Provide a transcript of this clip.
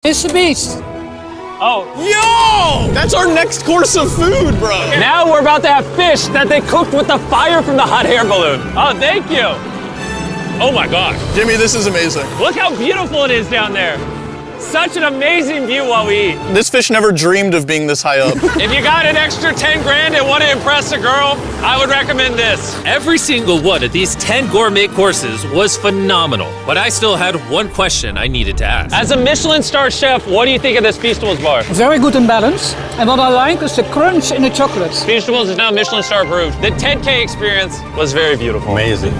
It's a beast. Oh. Yo! That's our next course of food, bro. Now we're about to have fish that they cooked with the fire from the hot air balloon. Oh, thank you. Oh my gosh. Jimmy, this is amazing. Look how beautiful it is down there. Such an amazing view while we eat. This fish never dreamed of being this high up. If you got an extra 10 grand and want to impress a girl, I would recommend this. Every single one of these 10 gourmet courses was phenomenal, but I still had one question I needed to ask. As a Michelin star chef, what do you think of this Feastables bar? Very good in balance. And what I like is the crunch in the chocolate. Feastables is now Michelin star approved. The 10K experience was very beautiful. Amazing.